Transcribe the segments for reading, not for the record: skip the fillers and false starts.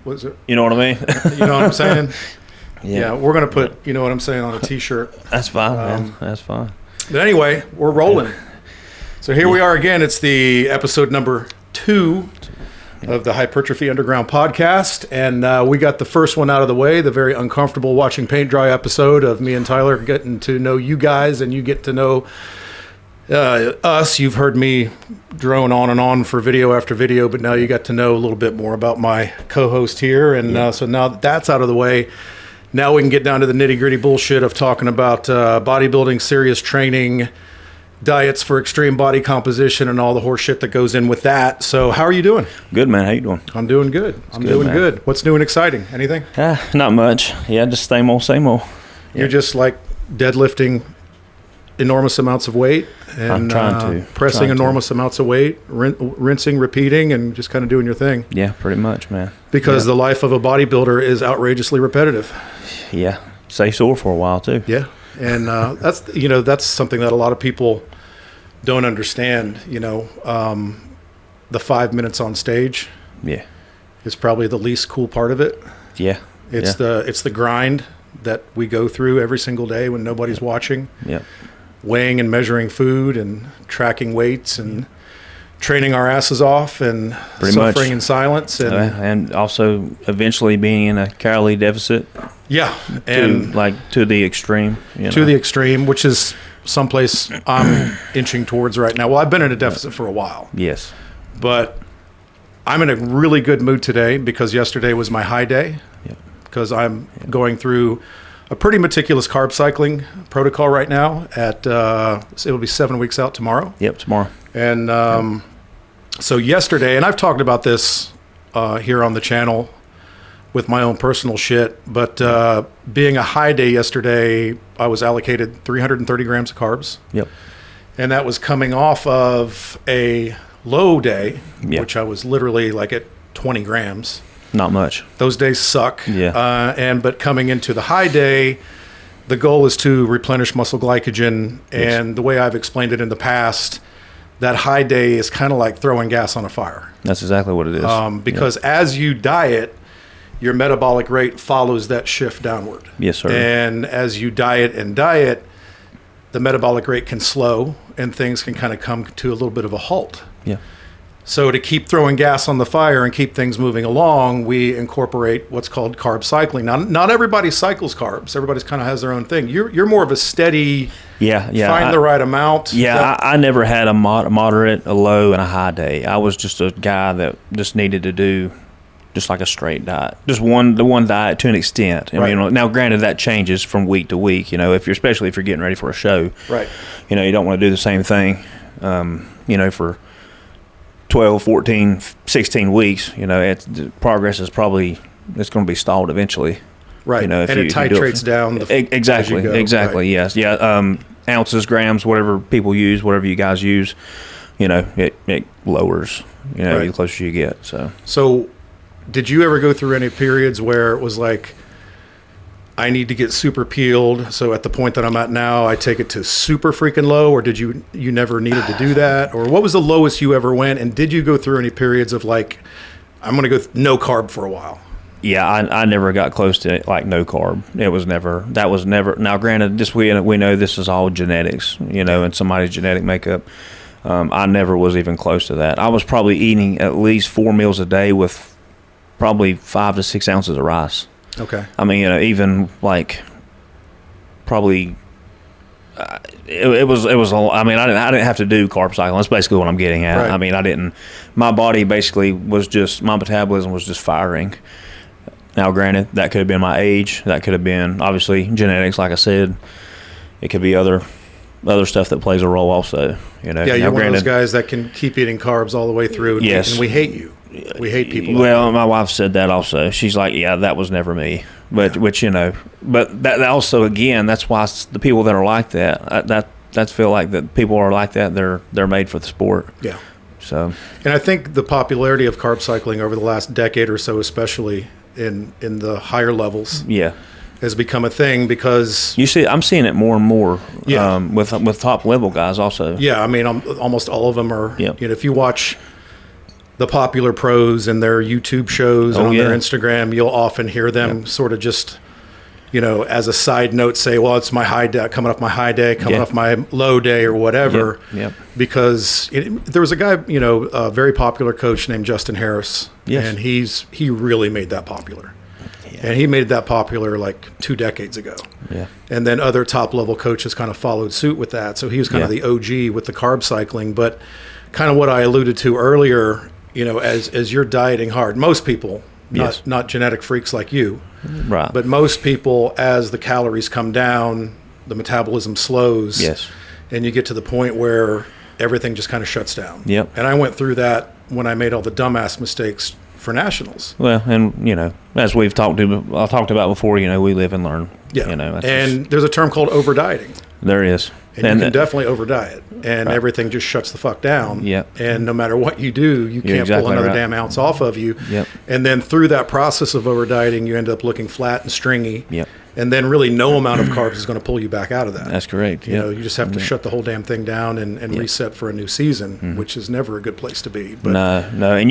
what is it? You know what I mean? You know what I'm saying? Yeah. We're going to put, you know what I'm saying, on a T-shirt. That's fine, man. That's fine. But anyway, we're rolling. So here we are again. It's the episode number 2 of the Hypertrophy Underground podcast. And we got the first one out of the way, the very uncomfortable watching paint dry episode of me and Tyler getting to know you guys, and you get to know us. You've heard me drone on and on for video after video, but now you got to know a little bit more about my co-host here. And so now that that's out of the way, now we can get down to the nitty-gritty bullshit of talking about bodybuilding, serious training, diets for extreme body composition, and all the horse shit that goes in with that. So how are you doing? Good, man. How you doing? I'm doing good. I'm doing good. What's new and exciting? Anything? Not much. Yeah, just same old, same old. You're just like deadlifting enormous amounts of weight and I'm trying to. pressing enormous amounts of weight, rinsing, repeating, and just kind of doing your thing. Yeah, pretty much, man. Because the life of a bodybuilder is outrageously repetitive. Yeah. Stay sore for a while, too. Yeah. And that's something that a lot of people don't understand. The 5 minutes on stage is probably the least cool part of it. Yeah. It's the grind that we go through every single day when nobody's watching. Yeah. Weighing and measuring food and tracking weights and training our asses off and suffering in silence. And also eventually being in a calorie deficit. Yeah. And to the extreme. To the extreme, which is someplace I'm inching towards right now. Well, I've been in a deficit for a while. Yes. But I'm in a really good mood today because yesterday was my high day. Yeah. Because I'm going through a pretty meticulous carb cycling protocol right now. It'll be 7 weeks out tomorrow. Yep, tomorrow. And so yesterday, and I've talked about this here on the channel with my own personal shit, but being a high day yesterday, I was allocated 330 grams of carbs. Yep. And that was coming off of a low day, which I was literally like at 20 grams. Not much. Those days suck. Yeah. But coming into the high day, the goal is to replenish muscle glycogen. And the way I've explained it in the past, that high day is kind of like throwing gas on a fire. That's exactly what it is. Because as you diet, your metabolic rate follows that shift downward. Yes, sir. And as you diet, the metabolic rate can slow and things can kind of come to a little bit of a halt. Yeah. So to keep throwing gas on the fire and keep things moving along, we incorporate what's called carb cycling. Now, not everybody cycles carbs. Everybody kind of has their own thing. You're more of a steady, find the right amount. Yeah, I never had a moderate, a low, and a high day. I was just a guy that just needed to do just like a straight diet, just the one diet to an extent. And, now granted that changes from week to week. Especially if you're getting ready for a show, right? You don't want to do the same thing. For 12, 14, 16 weeks, progress is probably, it's going to be stalled eventually. Right. And it titrates down. Exactly. Right. Yes. Yeah. Ounces, grams, whatever people use, whatever you guys use, it lowers, the closer you get. So did you ever go through any periods where it was like, I need to get super peeled, so at the point that I'm at now, I take it to super freaking low, or did you never needed to do that? Or what was the lowest you ever went, and did you go through any periods of like, I'm going to go no carb for a while? Yeah, I never got close to it, like no carb. That was never, now granted, just we know this is all genetics, and somebody's genetic makeup. I never was even close to that. I was probably eating at least 4 meals a day with probably 5 to 6 ounces of rice. Okay. I mean, even like probably it was I mean, I didn't have to do carb cycling. That's basically what I'm getting at. Right. I mean, my body basically was just, my metabolism was just firing. Now, granted, that could have been my age. That could have been obviously genetics, like I said. It could be other stuff that plays a role also. Yeah, you're one of those guys that can keep eating carbs all the way through. Yes. And we hate you. We hate people. Well, my wife said that also. She's like, yeah, that was never me. But but that also, again, that's why the people that are like that feel like that people are like that. They're made for the sport. Yeah. So. And I think the popularity of carb cycling over the last decade or so, especially in the higher levels, has become a thing because I'm seeing it more and more. With top level guys also. Yeah, I mean, almost all of them are. Yep. If you watch the popular pros and their YouTube shows and on yeah. their Instagram, you'll often hear them sort of just, as a side note, say, well, it's my high day, coming off my high day, coming off my low day or whatever. Yep. Because there was a guy, a very popular coach named Justin Harris. Yes. And he really made that popular. Yeah. And he made that popular like 2 decades ago. Yeah. And then other top level coaches kind of followed suit with that. So he was kind of the OG with the carb cycling. But kind of what I alluded to earlier, as you're dieting hard, most people, not genetic freaks like you, right? But most people, as the calories come down, the metabolism slows, and you get to the point where everything just kind of shuts down. Yep. And I went through that when I made all the dumbass mistakes for nationals. Well, and as I talked about before, we live and learn. Yeah. And there's a term called over dieting. There is. And you can definitely over diet, and everything just shuts the fuck down. Yep. And no matter what you do, you can't pull another damn ounce off of you. Yep. And then through that process of over dieting, you end up looking flat and stringy. Yep. And then really no amount of carbs is going to pull you back out of that. That's correct. You just have to shut the whole damn thing down and reset for a new season, which is never a good place to be. But no.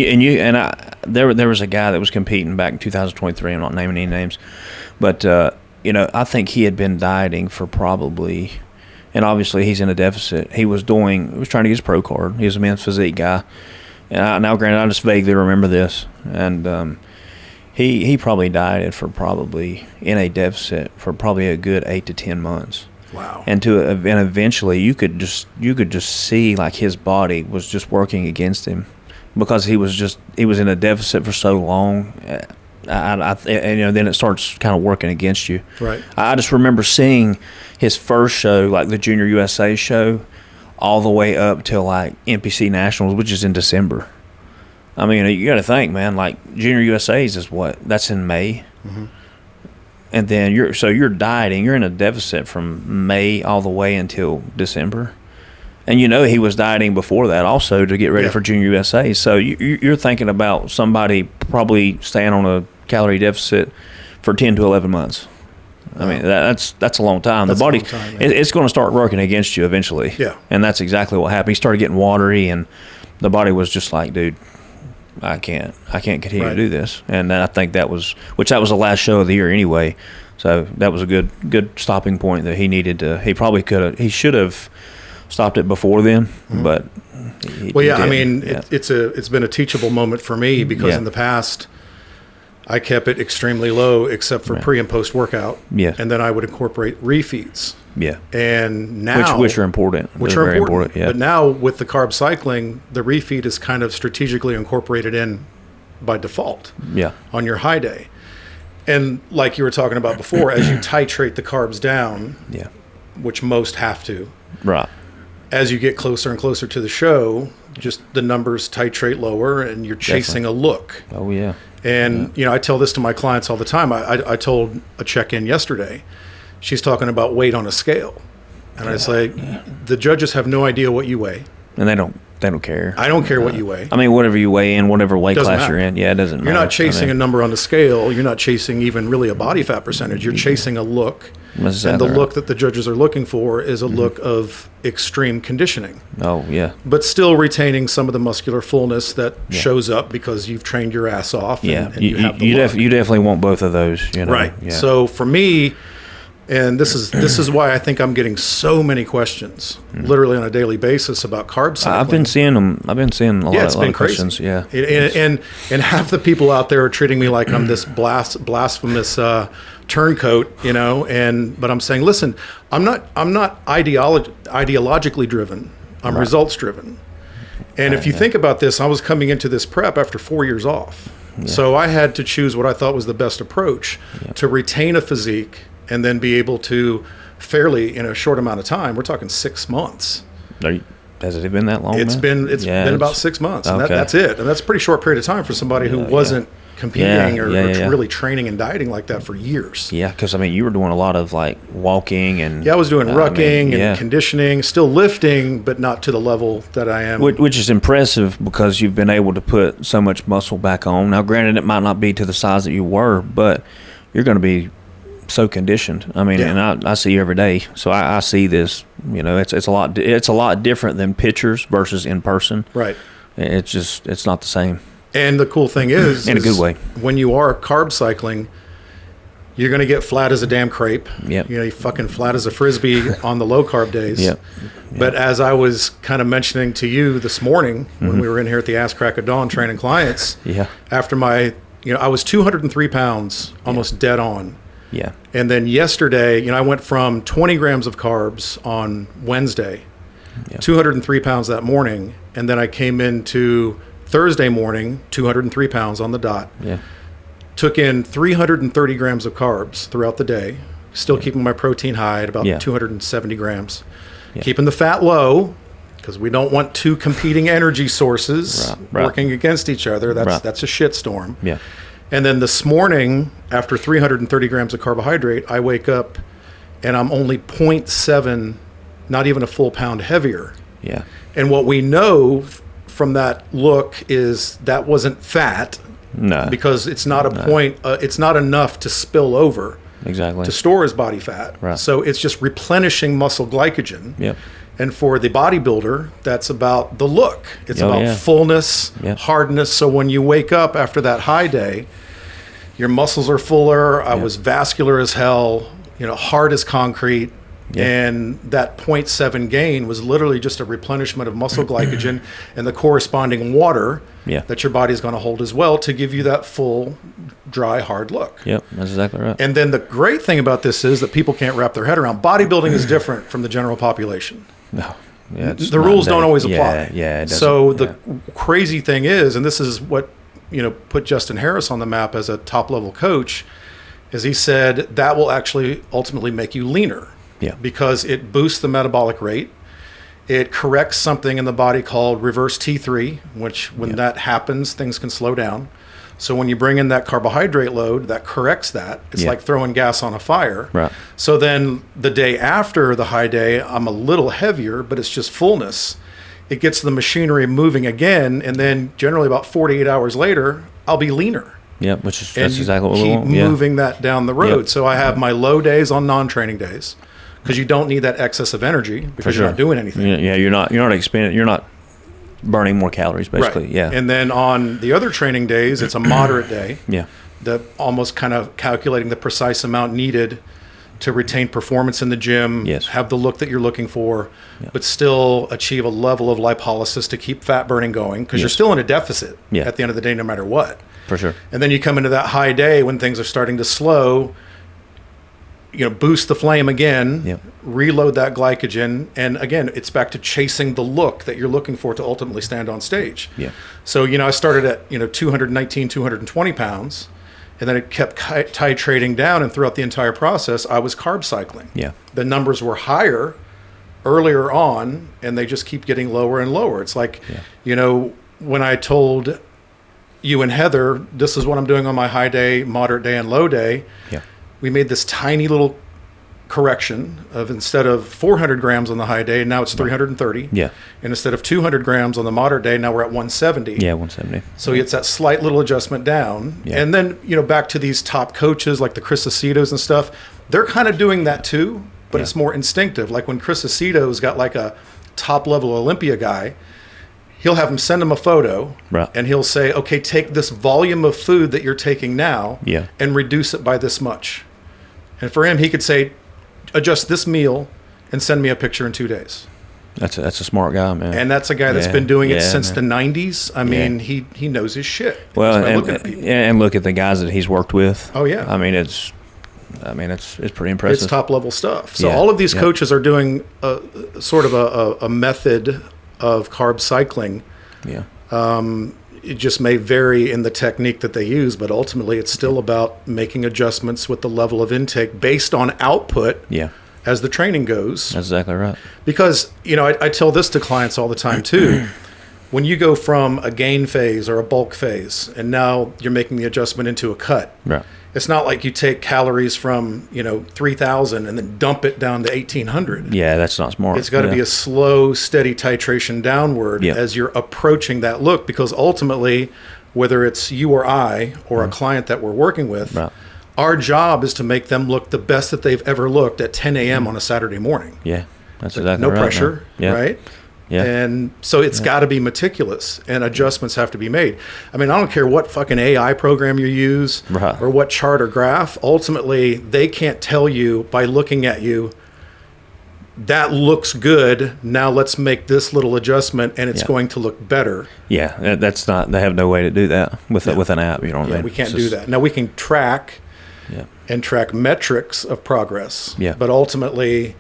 There was a guy that was competing back in 2023. I'm not naming any names, but I think he had been dieting for probably. And obviously, he's in a deficit. He was trying to get his pro card. He was a men's physique guy. And now, granted, I just vaguely remember this. And he probably dieted for probably in a deficit for probably a good 8 to 10 months. Wow. And eventually, you could just see like his body was just working against him because he was in a deficit for so long. Then it starts kind of working against you. Right. I just remember seeing his first show, like the Junior USA show, all the way up till like NPC Nationals, which is in December. I mean, you got to think, man. Like Junior USA's is what? That's in May. Mm-hmm. And then you're dieting. You're in a deficit from May all the way until December. And he was dieting before that also to get ready for Junior USA. So you're thinking about somebody probably staying on a calorie deficit for 10 to 11 months. I mean, that's a long time. The body, it's going to start working against you eventually. Yeah. And that's exactly what happened. He started getting watery, and the body was just like, dude, I can't continue to do this. And I think that was the last show of the year anyway. So that was a good stopping point that he needed to. He should have stopped it before then, but it's been a teachable moment for me because in the past I kept it extremely low except for pre and post workout. Yeah. And then I would incorporate refeeds. Yeah. And now which are important. They're very important. Yeah. But now with the carb cycling, the refeed is kind of strategically incorporated in by default. Yeah. On your high day. And like you were talking about before, as you titrate the carbs down, which most have to. Right. As you get closer and closer to the show, just the numbers titrate lower and you're chasing a look. Oh, yeah. And, I tell this to my clients all the time. I told a check-in yesterday. She's talking about weight on a scale. And I say, the judges have no idea what you weigh. And they don't care. I don't care what you weigh. I mean, whatever you weigh in, whatever weight class you're in. Yeah, it doesn't matter. You're not chasing a number on the scale. You're not chasing even really a body fat percentage. You're chasing a look. And the look that the judges are looking for is a look of extreme conditioning. Oh, yeah. But still retaining some of the muscular fullness that shows up because you've trained your ass off. And you have the look. You definitely want both of those. Right. Yeah. So for me, and this is why I think I'm getting so many questions, literally on a daily basis about carb cycling. I've been seeing them. I've been seeing a lot of questions. Yeah. And half the people out there are treating me like I'm this blasphemous turncoat, but I'm saying, listen, I'm not ideologically driven. I'm results driven. And if you think about this, I was coming into this prep after 4 years off. Yeah. So I had to choose what I thought was the best approach to retain a physique and then be able to fairly, in a short amount of time, we're talking 6 months. Has it been that long? It's been about 6 months, and that's it. And that's a pretty short period of time for somebody who wasn't competing or really training and dieting like that for years. Yeah, because you were doing a lot of like walking and I was doing rucking and conditioning, still lifting, but not to the level that I am. Which is impressive because you've been able to put so much muscle back on. Now, granted, it might not be to the size that you were, but you're going to be so conditioned. And I see you every day, so I see this. It's a lot different than pictures versus in person. Right. It's not the same. And the cool thing is, in a good way, when you are carb cycling, you're going to get flat as a damn crepe. Yep. You fucking flat as a Frisbee on the low carb days. Yep. But as I was kind of mentioning to you this morning when we were in here at the Ass Crack of Dawn training clients, after my, I was 203 pounds, almost dead on. Yeah. And then yesterday, I went from 20 grams of carbs on Wednesday, 203 pounds that morning. And then I came into Thursday morning, 203 pounds on the dot. Yeah. Took in 330 grams of carbs throughout the day, still keeping my protein high at about 270 grams. Yeah. Keeping the fat low, because we don't want two competing energy sources working against each other. That's a shitstorm. Yeah. And then this morning, after 330 grams of carbohydrate, I wake up and I'm only 0.7, not even a full pound heavier. Yeah. And what we know from that look is that wasn't fat. No. Because it's not a point, it's not enough to spill over. Exactly. To store as body fat. Right. So it's just replenishing muscle glycogen. Yep. And for the bodybuilder, that's about the look. It's about fullness, hardness. So when you wake up after that high day, your muscles are fuller. I was vascular as hell, hard as concrete. And that 0.7 gain was literally just a replenishment of muscle glycogen and the corresponding water that your body is going to hold as well to give you that full, dry, hard look. Yep, that's exactly right. And then the great thing about this is that people can't wrap their head around. Bodybuilding is different from the general population. No. Yeah, the rules don't always apply. Yeah, it doesn't. So the crazy thing is, and this is what put Justin Harris on the map as a top-level coach, is he said that will actually ultimately make you leaner. Yeah. Because it boosts the metabolic rate. It corrects something in the body called reverse T3, which when that happens, things can slow down. So when you bring in that carbohydrate load, that corrects that. It's like throwing gas on a fire. Right. So then the day after the high day, I'm a little heavier, but it's just fullness. It gets the machinery moving again, and then generally about 48 hours later, I'll be leaner. Yeah, that's exactly what we want. Keep moving that down the road. So I have my low days on non-training days. Because you don't need that excess of energy because you're not doing anything. Yeah, you're not expending, you're not burning more calories basically. Right. Yeah. And then on the other training days, it's a moderate day. Yeah. The almost kind of calculating the precise amount needed to retain performance in the gym, have the look that you're looking for, but still achieve a level of lipolysis to keep fat burning going because you're still in a deficit at the end of the day, no matter what. For sure. And then you come into that high day when things are starting to slow. Boost the flame again, reload that glycogen, and again, it's back to chasing the look that you're looking for to ultimately stand on stage. Yeah. So, I started at, 219, 220 pounds, and then it kept titrating down, and throughout the entire process, I was carb cycling. Yeah. The numbers were higher earlier on, and they just keep getting lower and lower. It's like, when I told you and Heather, this is what I'm doing on my high day, moderate day, and low day, we made this tiny little correction of instead of 400 grams on the high day, now it's 330. Yeah. And instead of 200 grams on the moderate day, now we're at 170. Yeah, 170. So it's that slight little adjustment down. Yeah. And then, back to these top coaches like the Chris Acetos and stuff, they're kind of doing that too, but it's more instinctive. Like when Chris Acetos got like a top level Olympia guy, he'll have him send him a photo and he'll say, okay, take this volume of food that you're taking now and reduce it by this much. And for him, he could say, adjust this meal and send me a picture in 2 days. That's a smart guy, man. And that's a guy that's been doing it since the 90s. I mean, he knows his shit. Well, and look at the guys that he's worked with. Oh, yeah. I mean, it's pretty impressive. It's top level stuff. So all of these coaches are doing sort of a method of carb cycling. Yeah. It just may vary in the technique that they use, but ultimately it's still about making adjustments with the level of intake based on output as the training goes. That's exactly right. Because, I tell this to clients all the time too. When you go from a gain phase or a bulk phase, and now you're making the adjustment into a cut, it's not like you take calories from, 3,000 and then dump it down to 1,800. Yeah, that's not smart. It's got to be a slow, steady titration downward as you're approaching that look, because ultimately, whether it's you or I or a client that we're working with, our job is to make them look the best that they've ever looked at 10 a.m. on a Saturday morning. Yeah, that's exactly no right. No pressure, right? Yeah. And so it's got to be meticulous, and adjustments have to be made. I mean, I don't care what fucking AI program you use or what chart or graph. Ultimately, they can't tell you by looking at you, that looks good. Now let's make this little adjustment, and it's going to look better. Yeah, that's not. They have no way to do that with an app. You know what I mean? We can't do that. Now we can track and track metrics of progress. Yeah. But ultimately,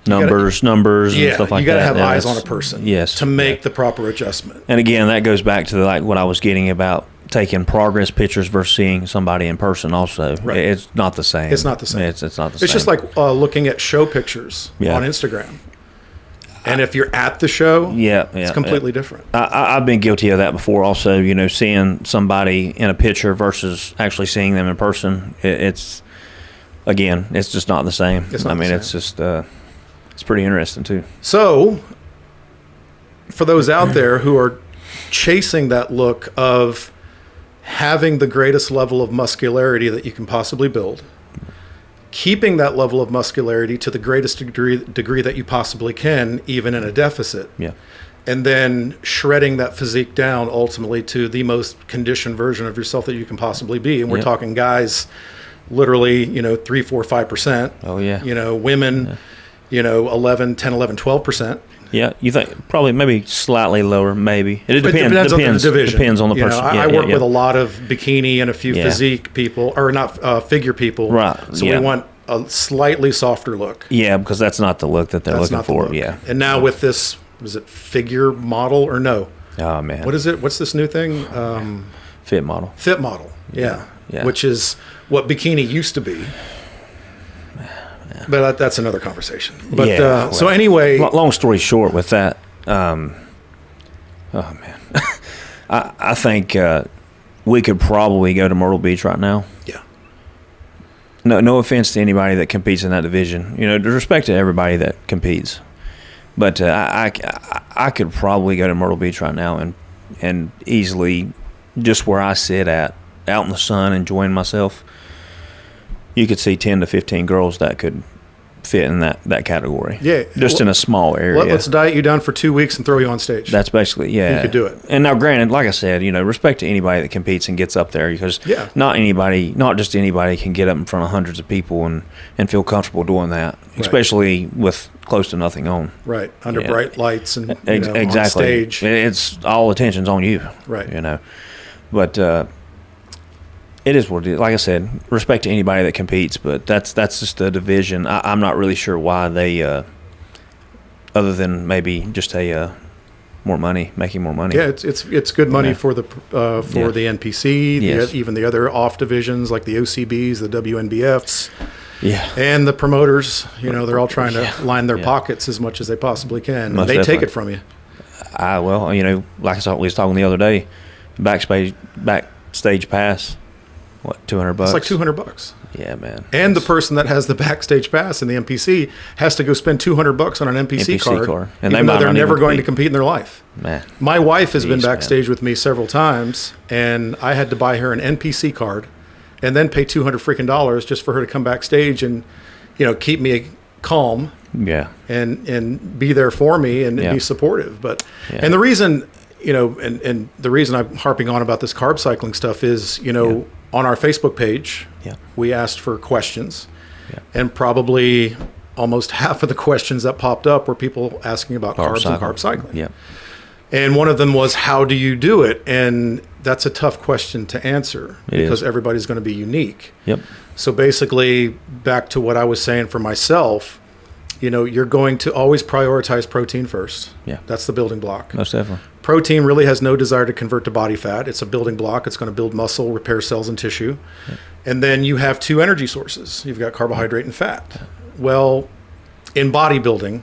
numbers, and stuff like that. You got to have eyes on a person. To make the proper adjustment. And again, that goes back to like what I was getting about taking progress pictures versus seeing somebody in person. Also, it's not the same. It's not the same. It's not the same. It's just like looking at show pictures on Instagram. And if you're at the show, it's completely different. I've been guilty of that before. Also, you know, seeing somebody in a picture versus actually seeing them in person. It's just not the same. It's just. It's pretty interesting too. So, for those out there who are chasing that look of having the greatest level of muscularity that you can possibly build, keeping that level of muscularity to the greatest degree that you possibly can, even in a deficit, and then shredding that physique down ultimately to the most conditioned version of yourself that you can possibly be. And we're talking guys, literally, 3, 4, 5%. Oh yeah. Women. 11, 10, 11, 12%. Yeah, you think probably maybe slightly lower, maybe. It depends on the division. Depends on the person. I work with a lot of bikini and a few physique people, or not figure people. Right. So we want a slightly softer look. Yeah, because that's not the look that they're looking for. Yeah. And now with this, is it figure model or no? Oh man. What is it? What's this new thing? Fit model. Fit model. Yeah. Which is what bikini used to be. But that's another conversation. But so anyway, long story short, with that, oh man, I think we could probably go to Myrtle Beach right now. Yeah. No offense to anybody that competes in that division. Respect to everybody that competes, but I could probably go to Myrtle Beach right now and easily, just where I sit out in the sun enjoying myself. You could see 10 to 15 girls that could fit in that category. Yeah. Just in a small area. Let's diet you down for 2 weeks and throw you on stage. That's basically, You could do it. And now, granted, like I said, respect to anybody that competes and gets up there, because not just anybody can get up in front of hundreds of people and feel comfortable doing that, especially with close to nothing on. Right. Under bright lights and exactly. on stage. It's all attention's on you. Right. But it is what it is. Like I said, respect to anybody that competes, but that's just a division. I'm not really sure why they, other than maybe just making more money. Yeah, it's good money for the NPC, even the other off divisions like the OCBs, the WNBFs. Yeah. And the promoters, they're all trying to line their pockets as much as they possibly can. And they take it from you. Like I was talking the other day, backstage pass. What, $200? It's like $200. Yeah, man. And the person that has the backstage pass in the NPC has to go spend $200 on an NPC card, and even though they're never going to compete in their life. Man, my wife has been backstage with me several times, and I had to buy her an NPC card, and then pay $200 freaking dollars just for her to come backstage and, keep me calm. Yeah. And be there for me and be supportive. But and the reason, and the reason I'm harping on about this carb cycling stuff is, on our Facebook page, we asked for questions, and probably almost half of the questions that popped up were people asking about carbs and carb cycling. Yeah. And one of them was, how do you do it? And that's a tough question to answer because everybody's going to be unique. Yep. So basically, back to what I was saying for myself, you're going to always prioritize protein first. Yeah. That's the building block. Most definitely. Protein really has no desire to convert to body fat. It's a building block. It's going to build muscle, repair cells and tissue. Yeah. And then you have two energy sources. You've got carbohydrate and fat. Yeah. Well, in bodybuilding,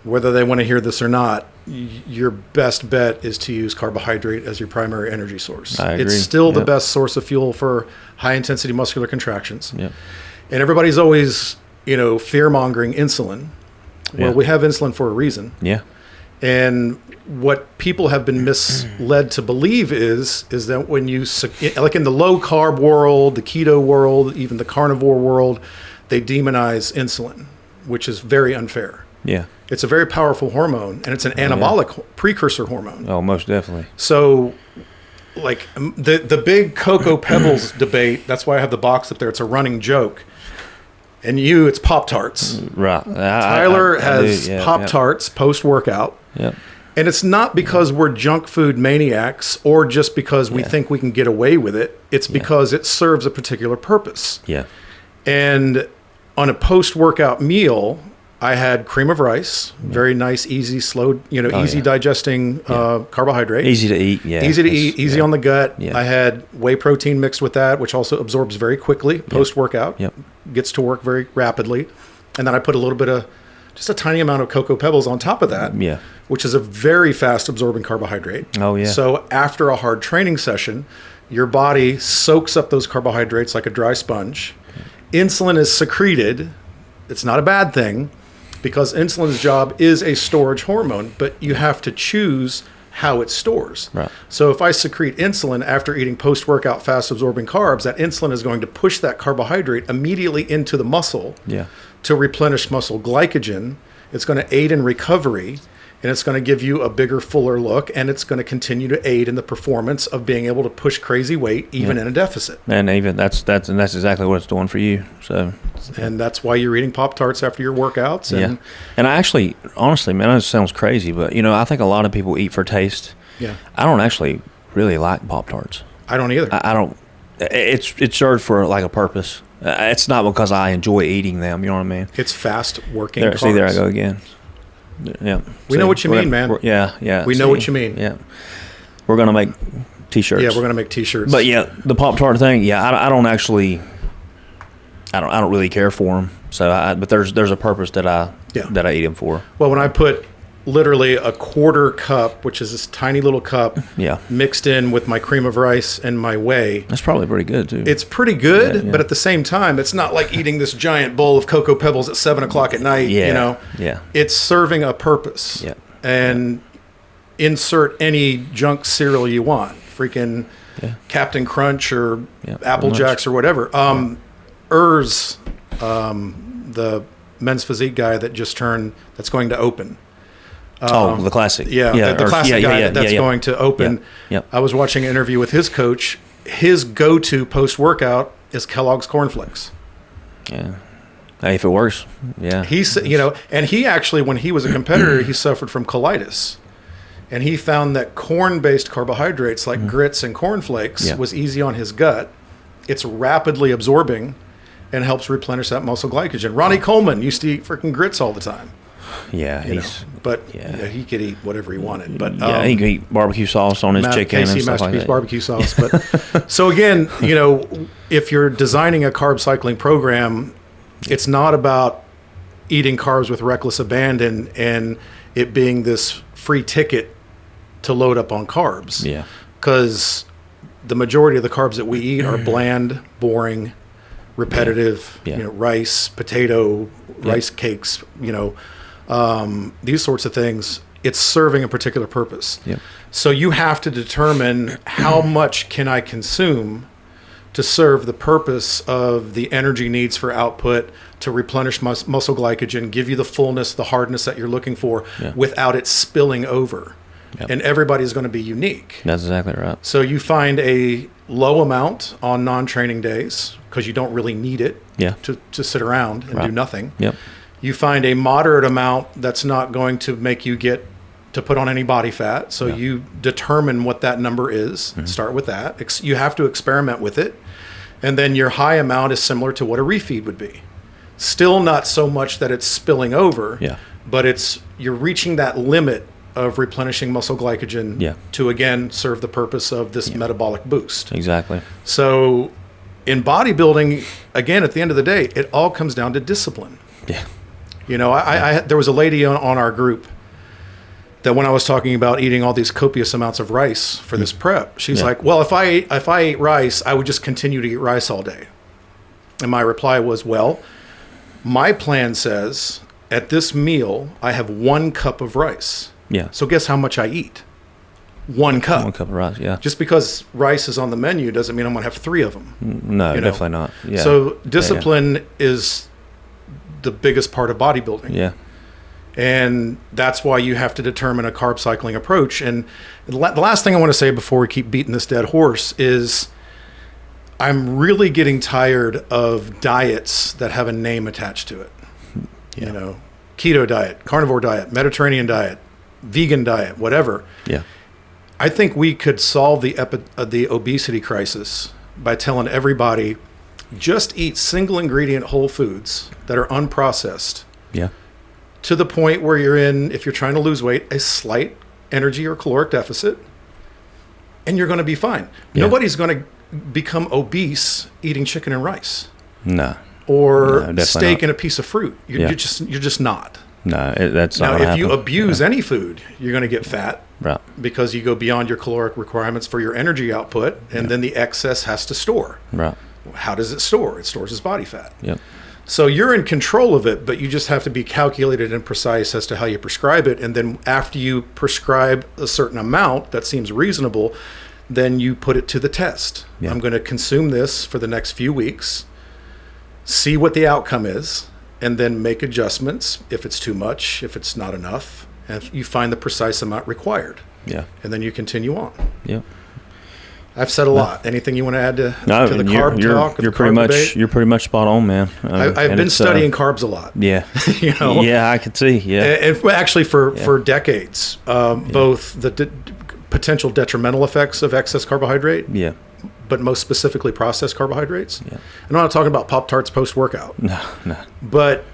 whether they want to hear this or not, your best bet is to use carbohydrate as your primary energy source. I agree. It's still the best source of fuel for high-intensity muscular contractions. Yep. And everybody's always, fear-mongering insulin. Well, we have insulin for a reason. Yeah. And what people have been misled to believe is that when you, like in the low-carb world, the keto world, even the carnivore world, they demonize insulin, which is very unfair. Yeah. It's a very powerful hormone, and it's an anabolic precursor hormone. Oh, most definitely. So, like, the big Cocoa Pebbles debate, that's why I have the box up there. It's a running joke. And it's Pop-Tarts. Right. Tyler has Pop-Tarts post-workout. Yep. And it's not because we're junk food maniacs or just because we think we can get away with it. It's because it serves a particular purpose. Yeah. And on a post-workout meal, I had cream of rice, very nice, easy, slow, easy digesting carbohydrate. Easy to eat, Easy to eat, easy on the gut. Yeah. I had whey protein mixed with that, which also absorbs very quickly post-workout. Yep. Gets to work very rapidly. And then I put a little bit of, just a tiny amount of Cocoa Pebbles on top of that, which is a very fast absorbing carbohydrate. Oh, yeah. So after a hard training session, your body soaks up those carbohydrates like a dry sponge. Insulin is secreted. It's not a bad thing, because insulin's job is a storage hormone, but you have to choose how it stores. Right. So if I secrete insulin after eating post-workout fast-absorbing carbs, that insulin is going to push that carbohydrate immediately into the muscle to replenish muscle glycogen. It's going to aid in recovery, and it's going to give you a bigger, fuller look, and it's going to continue to aid in the performance of being able to push crazy weight even in a deficit. And even that's exactly what it's doing for you. So, and that's why you're eating Pop-Tarts after your workouts. And and I actually, honestly, man, it sounds crazy, but I think a lot of people eat for taste. Yeah. I don't actually really like Pop-Tarts. I don't either. I don't. It's served for like a purpose. It's not because I enjoy eating them. You know what I mean? It's fast working carbs. See, there I go again. Yeah, we know what you mean, man. We know what you mean. Yeah, we're gonna make T-shirts. Yeah, we're gonna make T-shirts. But the Pop-Tart thing. I don't actually. I don't really care for them. So, but there's a purpose that I eat them for. Well, when I put literally a quarter cup, which is this tiny little cup, mixed in with my cream of rice and my whey, that's probably pretty good too. It's pretty good, but at the same time, it's not like eating this giant bowl of Cocoa Pebbles at 7:00 at night. It's serving a purpose. Yeah. And insert any junk cereal you want, freaking Captain Crunch or Apple Jacks or whatever. Urs, the men's physique guy that's going to open. The classic. The classic guy that's going to open. Yep. I was watching an interview with his coach. His go-to post-workout is Kellogg's Corn Flakes. Yeah. Hey, if it works, He's, and he actually, when he was a competitor, he suffered from colitis. And he found that corn-based carbohydrates like grits and corn flakes was easy on his gut. It's rapidly absorbing and helps replenish that muscle glycogen. Ronnie Coleman used to eat freaking grits all the time. Yeah, he could eat whatever he wanted. But he could eat barbecue sauce on his chicken and stuff like that. Barbecue sauce. But so again, if you're designing a carb cycling program, it's not about eating carbs with reckless abandon and it being this free ticket to load up on carbs. Yeah, because the majority of the carbs that we eat are bland, boring, repetitive. Rice, potato, rice cakes. These sorts of things, it's serving a particular purpose. Yep. So you have to determine how much can I consume to serve the purpose of the energy needs for output, to replenish muscle glycogen, give you the fullness, the hardness that you're looking for without it spilling over. Yep. And everybody's going to be unique. That's exactly right. So you find a low amount on non-training days because you don't really need it to sit around and do nothing. Yep. You find a moderate amount that's not going to make you get to put on any body fat. So you determine what that number is. Start with that. You have to experiment with it. And then your high amount is similar to what a refeed would be. Still not so much that it's spilling over, but you're reaching that limit of replenishing muscle glycogen to, again, serve the purpose of this metabolic boost. Exactly. So in bodybuilding, again, at the end of the day, it all comes down to discipline. Yeah. There was a lady on our group that when I was talking about eating all these copious amounts of rice for this prep, she's like, well, if I ate rice, I would just continue to eat rice all day. And my reply was, well, my plan says at this meal, I have 1 cup of rice. Yeah. So guess how much I eat? 1 cup. 1 cup of rice, yeah. Just because rice is on the menu doesn't mean I'm going to have 3 of them. No, definitely not. Yeah. So discipline is the biggest part of bodybuilding. Yeah. And that's why you have to determine a carb cycling approach. And the last thing I want to say before we keep beating this dead horse is I'm really getting tired of diets that have a name attached to it. Yeah. You know, keto diet, carnivore diet, Mediterranean diet, vegan diet, whatever. Yeah. I think we could solve the obesity crisis by telling everybody just eat single ingredient whole foods that are unprocessed. Yeah. To the point where you're in, if you're trying to lose weight, a slight energy or caloric deficit, and you're going to be fine. Yeah. Nobody's going to become obese eating chicken and rice. No. Or No, steak not. and a piece of fruit. You're just not. No, that's Now, not if you happen. abuse any food, you're going to get fat. Right. Because you go beyond your caloric requirements for your energy output, and then the excess has to store. Right. How does it store? It stores as body fat. Yep. So you're in control of it, but you just have to be calculated and precise as to how you prescribe it. And then after you prescribe a certain amount that seems reasonable, then you put it to the test. Yeah. I'm going to consume this for the next few weeks, see what the outcome is, and then make adjustments if it's too much, if it's not enough, and you find the precise amount required. Yeah. And then you continue on. Yep. I've said a lot. Anything you want to add to the you're, carb talk? You're pretty much spot on, man. I've been studying carbs a lot. Yeah. You know? Yeah, I can see. Yeah. And actually for decades, both the potential detrimental effects of excess carbohydrate, Yeah. but most specifically processed carbohydrates. Yeah. I'm not talking about Pop-Tarts post-workout. No. But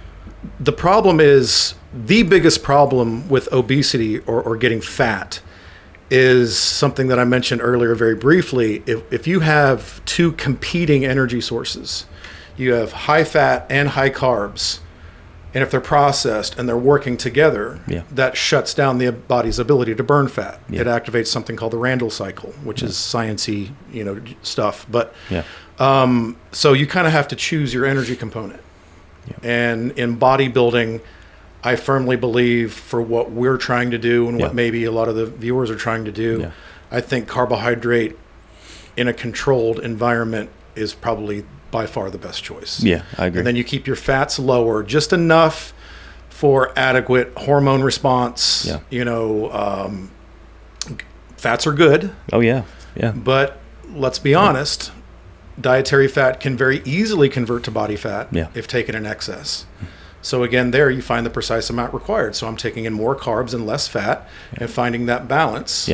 the problem is, the biggest problem with obesity or getting fat is something that I mentioned earlier very briefly. If you have two competing energy sources, you have high fat and high carbs, and if they're processed and they're working together, that shuts down the body's ability to burn fat. Yeah. It activates something called the Randall cycle, which is sciencey, stuff. But so you kind of have to choose your energy component. Yeah. And in bodybuilding, I firmly believe for what we're trying to do and what maybe a lot of the viewers are trying to do, I think carbohydrate in a controlled environment is probably by far the best choice. Yeah, I agree. And then you keep your fats lower, just enough for adequate hormone response. Yeah. Fats are good. Oh, yeah. Yeah. But let's be honest, dietary fat can very easily convert to body fat if taken in excess. So again, there you find the precise amount required. So I'm taking in more carbs and less fat and finding that balance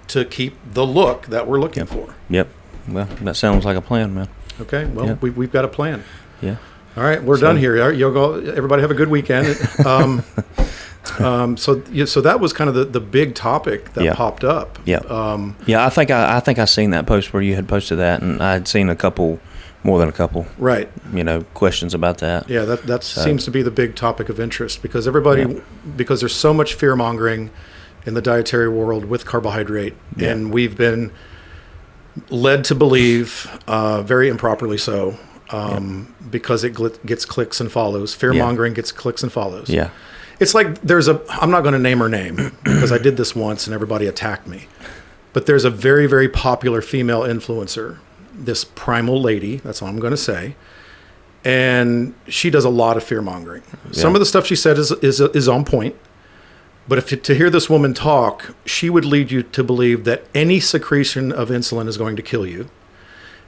to keep the look that we're looking for. Yep. Well, that sounds like a plan, man. Okay. Well, we've got a plan. Yeah. All right. We're done here. You'll go. Everybody have a good weekend. So that was kind of the big topic that popped up. Yeah. I think I seen that post where you had posted that, and I had seen more than a couple. Right. Questions about that. Yeah. That seems to be the big topic of interest because because there's so much fear mongering in the dietary world with carbohydrate, and we've been led to believe, very improperly so, because it gets clicks and follows. Fear mongering gets clicks and follows. Yeah. It's like I'm not going to name her name because I did this once and everybody attacked me. But there's a very, very popular female influencer, this Primal Lady, that's all I'm going to say. And she does a lot of fear mongering. Yeah. Some of the stuff she said is on point. But to hear this woman talk, she would lead you to believe that any secretion of insulin is going to kill you.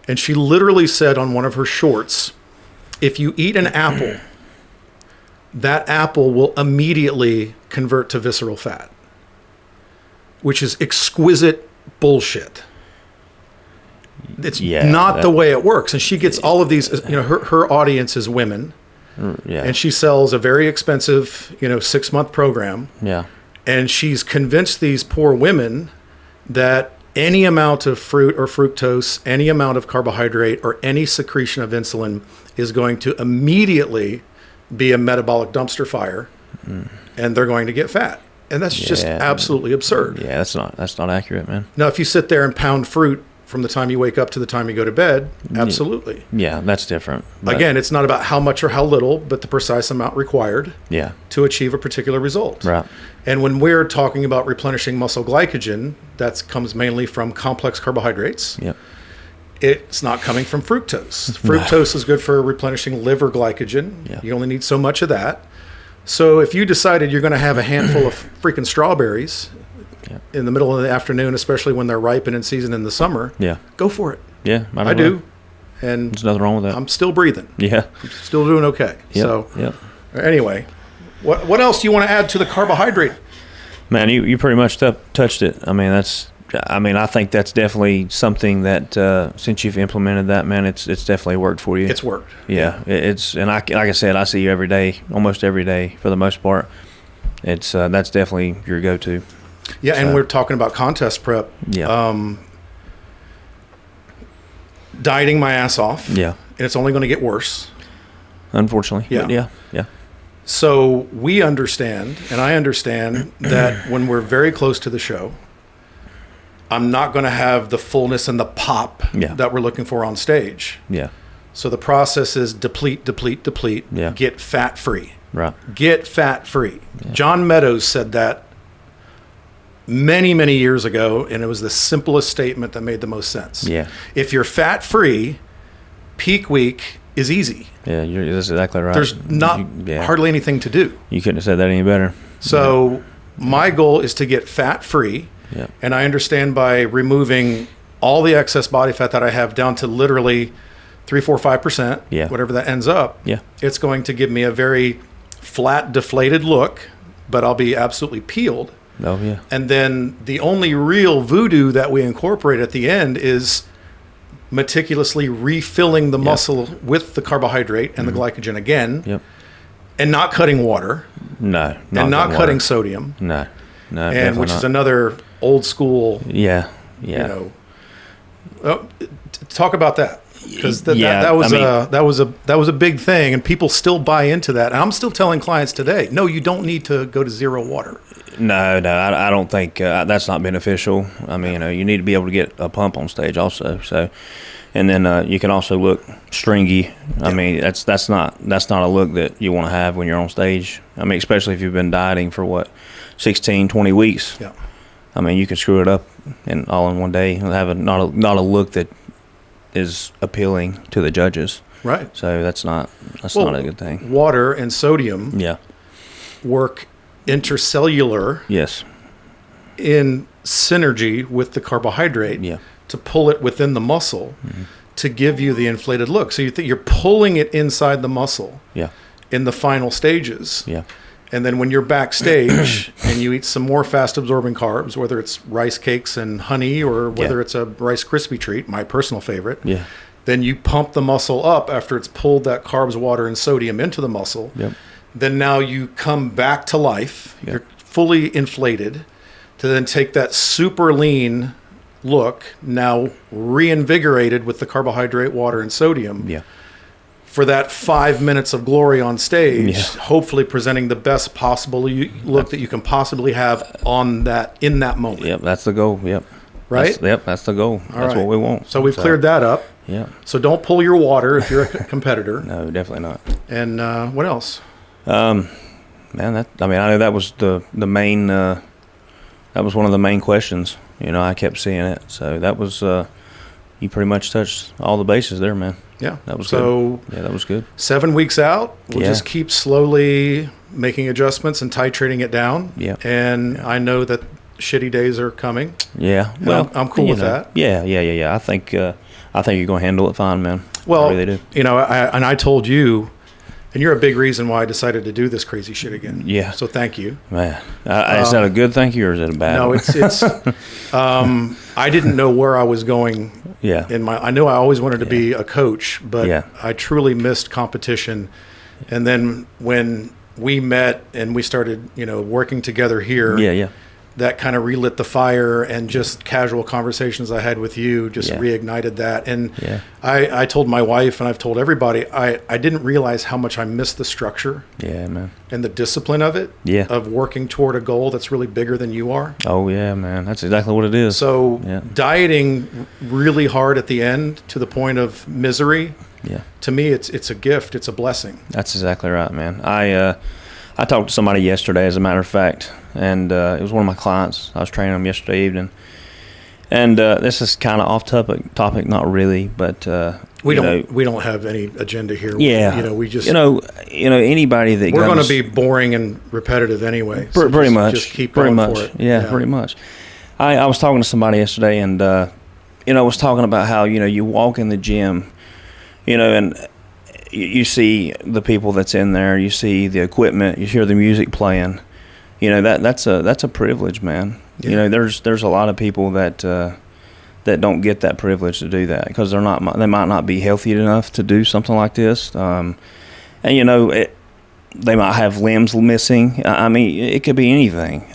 And she literally said on one of her shorts, if you eat an apple, that apple will immediately convert to visceral fat, which is exquisite bullshit. It's not the way it works. And she gets all of these, her audience is women. Yeah. And she sells a very expensive, 6-month program. Yeah. And she's convinced these poor women that any amount of fruit or fructose, any amount of carbohydrate, or any secretion of insulin is going to immediately be a metabolic dumpster fire, and they're going to get fat. And that's just absolutely absurd. Yeah, that's not accurate, man. Now, if you sit there and pound fruit from the time you wake up to the time you go to bed, absolutely. Yeah, that's different. Again, it's not about how much or how little, but the precise amount required to achieve a particular result. Right. And when we're talking about replenishing muscle glycogen, that comes mainly from complex carbohydrates. Yep. It's not coming from fructose. Fructose is good for replenishing liver glycogen. Yeah. You only need so much of that. So if you decided you're going to have a handful of freaking strawberries in the middle of the afternoon, especially when they're ripe and in season in the summer, go for it. Yeah, I do. And there's nothing wrong with that. I'm still breathing. Yeah. I'm still doing okay. Anyway, what else do you want to add to the carbohydrate? Man, you pretty much touched it. I mean, I think that's definitely something that since you've implemented that, man, it's definitely worked for you. It's worked. Yeah, and like I said, I see you every day, almost every day for the most part. It's that's definitely your go-to. Yeah, and we're talking about contest prep. Yeah. Dieting my ass off. Yeah. And it's only going to get worse. Unfortunately. Yeah. Yeah. So we understand, and I understand that when we're very close to the show, I'm not going to have the fullness and the pop that we're looking for on stage. Yeah. So the process is deplete, get fat free. Right. Get fat free. Yeah. John Meadows said that many, many years ago, and it was the simplest statement that made the most sense. Yeah. If you're fat free, peak week is easy. Yeah, that's exactly right. There's not hardly anything to do. You couldn't have said that any better. So my goal is to get fat free. Yeah. And I understand by removing all the excess body fat that I have down to literally 3, 4, 5%, whatever that ends up, it's going to give me a very flat, deflated look, but I'll be absolutely peeled. Oh, yeah. And then the only real voodoo that we incorporate at the end is meticulously refilling the muscle with the carbohydrate and the glycogen again, and not cutting water. No. And not cutting sodium. No. And which is another old school. Yeah. Talk about that, because that was a big thing, and people still buy into that. And I'm still telling clients today, no, you don't need to go to zero water. No, I don't think that's not beneficial. I mean, you need to be able to get a pump on stage also. So, and then you can also look stringy. I mean, that's not a look that you want to have when you're on stage. I mean, especially if you've been dieting for 16, 20 weeks. Yeah. I mean, you can screw it up all in one day and have not a look that is appealing to the judges. Right. So that's not a good thing. Water and sodium. Yeah. Work intercellular. Yes. In synergy with the carbohydrate. Yeah. To pull it within the muscle, to give you the inflated look. So you're pulling it inside the muscle. Yeah. In the final stages. Yeah. And then when you're backstage and you eat some more fast-absorbing carbs, whether it's rice cakes and honey or whether it's a Rice Krispie treat, my personal favorite, then you pump the muscle up after it's pulled that carbs, water, and sodium into the muscle. Yep. Then now you come back to life. Yep. You're fully inflated to then take that super lean look, now reinvigorated with the carbohydrate, water, and sodium. Yeah. For that 5 minutes of glory on stage, hopefully presenting the best possible look that you can possibly have in that moment. Yep, that's the goal. Yep. Right? That's the goal. That's what we want. So we've cleared that up. Yeah. So don't pull your water if you're a competitor. No, definitely not. And what else? Man, I know that was the main. That was one of the main questions. I kept seeing it. So that was. You pretty much touched all the bases there, man. Yeah. That was good. Yeah, that was good. 7 weeks out, we'll just keep slowly making adjustments and titrating it down. Yeah. And I know that shitty days are coming. Yeah. Well, I'm cool with that. Yeah. I think you're going to handle it fine, man. Well, I really do. I told you, and you're a big reason why I decided to do this crazy shit again. Yeah. So thank you. Man, is that a good thank you or is it a bad no, one? it's I didn't know where I was going. Yeah. I knew I always wanted to be a coach, but I truly missed competition. And then when we met and we started, working together here, that kind of relit the fire, and just casual conversations I had with you just reignited that. And I told my wife, and I've told everybody, I didn't realize how much I missed the structure. Yeah, man. And the discipline of it. Yeah. Of working toward a goal that's really bigger than you are. Oh, yeah, man. That's exactly what it is. So dieting really hard at the end to the point of misery. Yeah. To me, it's a gift. It's a blessing. That's exactly right, man. I talked to somebody yesterday, as a matter of fact, and it was one of my clients. I was training them yesterday evening, And this is kind of off topic, not really, but we don't have any agenda here. Yeah, we just anybody that we're going to be boring and repetitive anyway. So pretty much, just keep going for it. Yeah, pretty much. I was talking to somebody yesterday, and was talking about how you walk in the gym, and you see the people that's in there, you see the equipment, you hear the music playing. That's a privilege, man. Yeah. There's a lot of people that don't get that privilege to do that because they might not be healthy enough to do something like this. They might have limbs missing. I mean, it could be anything.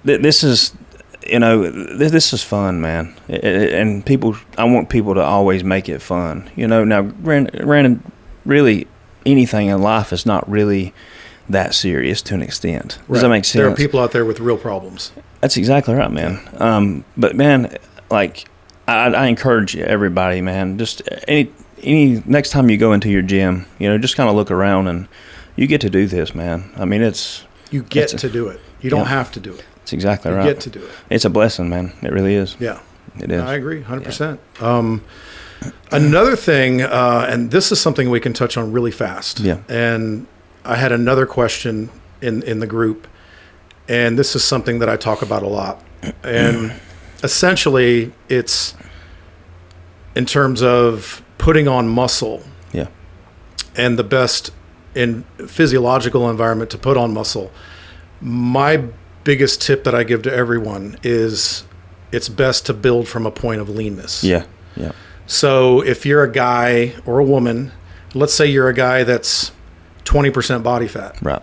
This is fun, man. And I want people to always make it fun. Now, granted, really anything in life is not really that serious to an extent. Does that make sense? There are people out there with real problems. That's exactly right, man. But man, like I encourage everybody, man. Just any next time you go into your gym, just kind of look around and you get to do this, man. I mean, you get to do it. You don't have to do it. That's exactly right. You get to do it. It's a blessing, man. It really is. Yeah, it is. I agree, 100%. Yeah. Another thing, and this is something we can touch on really fast. Yeah. And I had another question in the group, and this is something that I talk about a lot. And essentially, it's in terms of putting on muscle. Yeah. And the best in physiological environment to put on muscle. My biggest tip that I give to everyone is it's best to build from a point of leanness. Yeah. Yeah. So if you're a guy or a woman, let's say you're a guy that's 20% body fat. Right.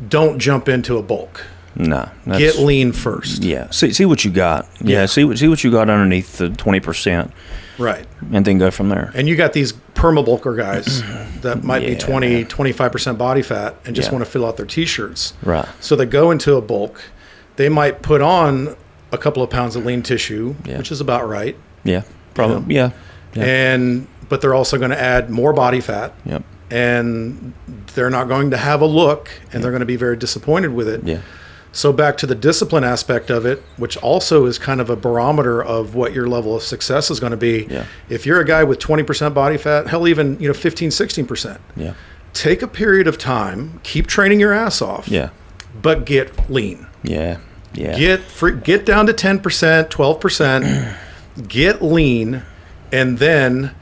Don't jump into a bulk. No. Get lean first. Yeah. See what you got. Yeah. See what you got underneath the 20%. Right. And then go from there. And you got these perma-bulker guys that might be 20, 25% body fat and just want to fill out their T-shirts. Right. So they go into a bulk. They might put on a couple of pounds of lean tissue, which is about right. Yeah. Probably. Yeah. But they're also going to add more body fat. Yep. And they're not going to have a look, and they're going to be very disappointed with it. Yeah. So back to the discipline aspect of it, which also is kind of a barometer of what your level of success is going to be. Yeah. If you're a guy with 20% body fat, hell, even 15, 16%. Yeah. Take a period of time, keep training your ass off. Yeah. But get lean. Yeah. Yeah. Get down to 10%, 12%. Get lean, and then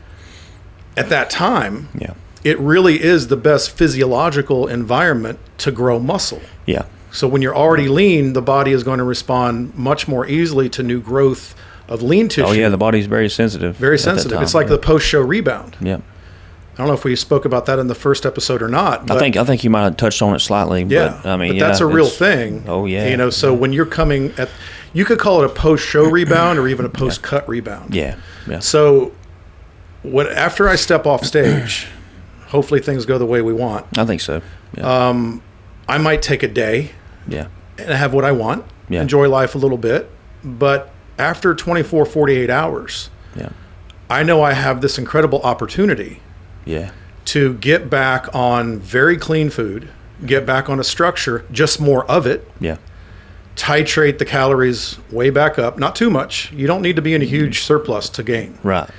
at that time, it really is the best physiological environment to grow muscle. Yeah. So when you're already lean, the body is going to respond much more easily to new growth of lean tissue. Oh yeah, the body's very sensitive. Very sensitive. It's like the post-show rebound. Yeah. I don't know if we spoke about that in the first episode or not. But I think you might have touched on it slightly. Yeah. But, but that's a real thing. Oh yeah. So when you're coming at, you could call it a post-show rebound or even a post-cut rebound. Yeah. Yeah. So after I step off stage, hopefully things go the way we want. I think so. Yeah. I might take a day. Yeah. And have what I want. Yeah. Enjoy life a little bit. But after 24, 48 hours, I know I have this incredible opportunity to get back on very clean food, get back on a structure, just more of it. Yeah. Titrate the calories way back up, not too much. You don't need to be in a huge surplus to gain. Right.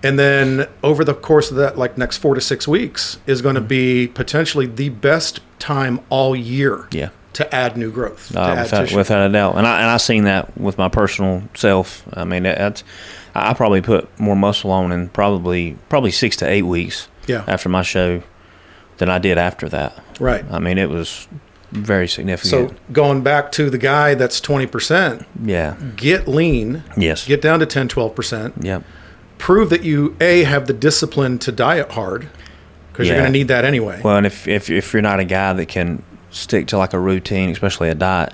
And then over the course of that, like next 4 to 6 weeks is going to be potentially the best time all year. Yeah. To add new growth, tissue. Without a doubt, and I seen that with my personal self. I mean, I probably put more muscle on in probably 6 to 8 weeks after my show than I did after that. Right. I mean, it was very significant. So going back to the guy that's 20%, get lean. Yes. Get down to 10, 12%. Yep. Prove that you have the discipline to diet hard, because you're going to need that anyway. Well, and if you're not a guy that can stick to like a routine, especially a diet,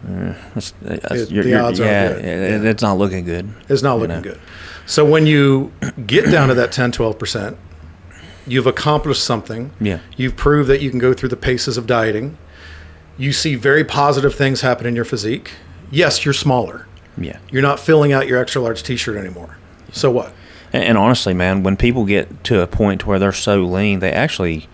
the odds are good. It's not looking good. It's not looking good. So when you get down to that 10, 12%, you've accomplished something. Yeah. You've proved that you can go through the paces of dieting. You see very positive things happen in your physique. Yes, you're smaller. Yeah. You're not filling out your extra large t-shirt anymore. So what? And honestly, man, when people get to a point where they're so lean, they actually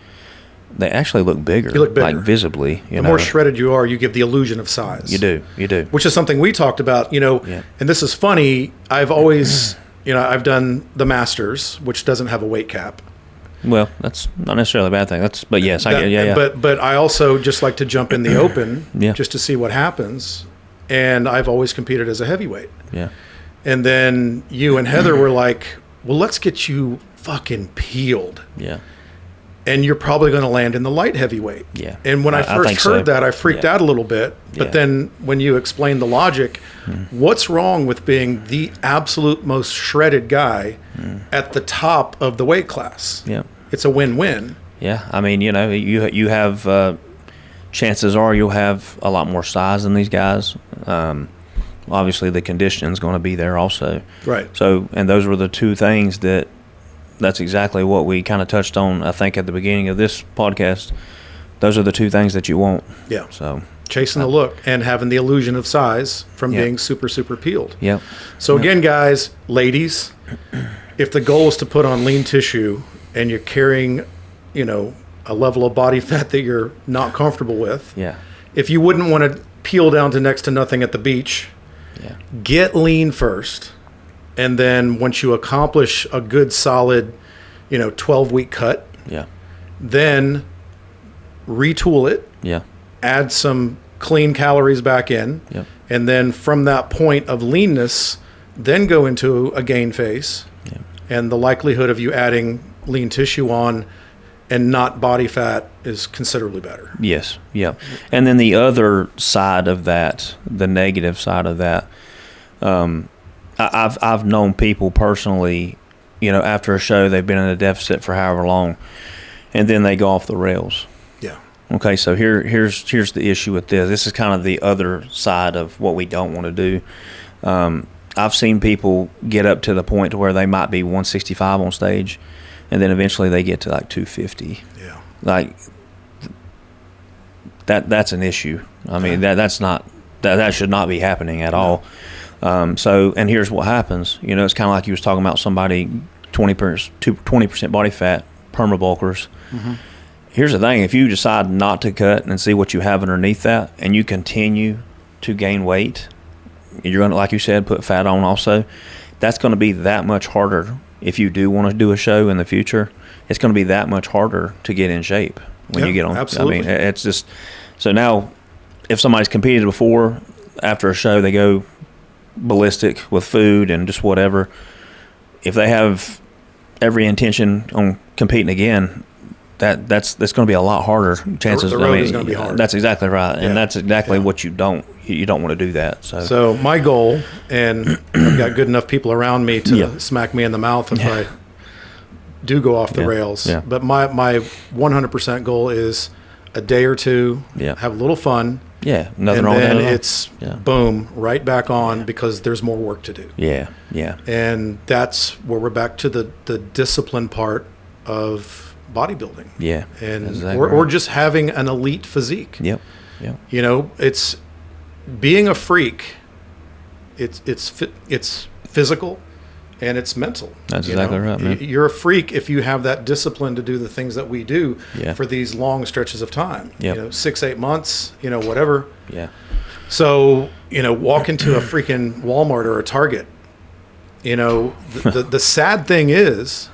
they actually look bigger. You look bigger. Like visibly. The more shredded you are, you give the illusion of size. You do. Which is something we talked about, and this is funny. I've always, I've done the Masters, which doesn't have a weight cap. Well, that's not necessarily a bad thing. But yes, I get, yeah. But I also just like to jump in the open just to see what happens. And I've always competed as a heavyweight. Yeah. And then you and Heather were like, well, let's get you fucking peeled. Yeah. And you're probably going to land in the light heavyweight. Yeah. And when I first heard that, I freaked out a little bit. But then when you explained the logic, what's wrong with being the absolute most shredded guy at the top of the weight class? Yeah. It's a win-win. Yeah. I mean, you have chances are you'll have a lot more size than these guys. Obviously, the conditioning is going to be there also. Right. So, and those were the two things that's exactly what we kind of touched on, I think, at the beginning of this podcast. Those are the two things that you want. Yeah. So chasing the look and having the illusion of size from being super, super peeled. Yep. So again, guys, ladies, if the goal is to put on lean tissue and you're carrying, a level of body fat that you're not comfortable with, if you wouldn't want to peel down to next to nothing at the beach, get lean first. And then once you accomplish a good solid, 12-week cut, then retool it, add some clean calories back in, and then from that point of leanness, then go into a gain phase. And the likelihood of you adding lean tissue on and not body fat is considerably better. Yes, yeah. And then the other side of that, the negative side of that, I've known people personally, after a show they've been in a deficit for however long, and then they go off the rails. Yeah. Okay, so here's the issue with this. This is kind of the other side of what we don't want to do. I've seen people get up to the point to where they might be 165 on stage, and then eventually they get to like 250. Yeah. Like that's an issue. I mean, that's not that should not be happening at all. So, and here's what happens. It's kind of like you was talking about somebody 20% body fat, perma-bulkers. Here's the thing. If you decide not to cut and see what you have underneath that, and you continue to gain weight, you're going to, like you said, put fat on also. That's going to be that much harder. If you do want to do a show in the future, it's going to be that much harder to get in shape when you get on. Absolutely. I mean, it's just, so now if somebody's competed before, after a show, they go ballistic with food and just whatever. If they have every intention on competing again, that's going to be a lot harder. Chances the road is going to be hard. That's exactly right, and that's exactly what you don't want to do that. So my goal, and I've got good enough people around me to smack me in the mouth if I do go off the rails. Yeah. But my 100% goal is a day or two, have a little fun. Yeah, nothing wrong with that. And then it's boom, right back on because there's more work to do. Yeah. And that's where we're back to the discipline part of bodybuilding. Yeah. And exactly or just having an elite physique. Yep. It's being a freak. It's physical and it's mental. That's exactly right, man. You're a freak if you have that discipline to do the things that we do for these long stretches of time. 6-8 months, whatever. Yeah. So, walk into a freaking Walmart or a Target. The sad thing is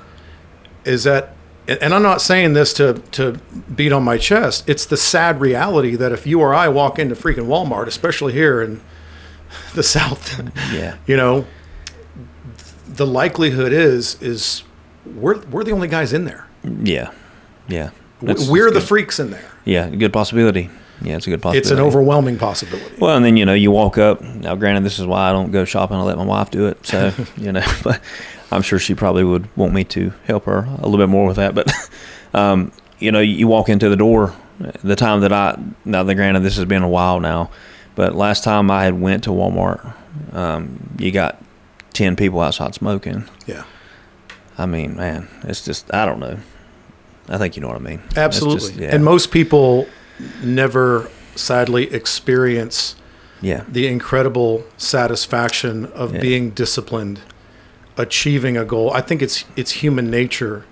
that, and I'm not saying this to beat on my chest, it's the sad reality that if you or I walk into freaking Walmart, especially here in the South, the likelihood is we're the only guys in there. Yeah. We're the freaks in there. Yeah, good possibility. Yeah, it's a good possibility. It's an overwhelming possibility. Well, and then, you walk up. Now, granted, this is why I don't go shopping. I let my wife do it. So, but I'm sure she probably would want me to help her a little bit more with that. But, you walk into the door. The time that granted, this has been a while now. But last time I had went to Walmart, you got 10 people outside smoking. Yeah. I mean, man, it's just, I don't know. I think you know what I mean. Absolutely. Just, and most people never, sadly, experience the incredible satisfaction of being disciplined, achieving a goal. I think it's human nature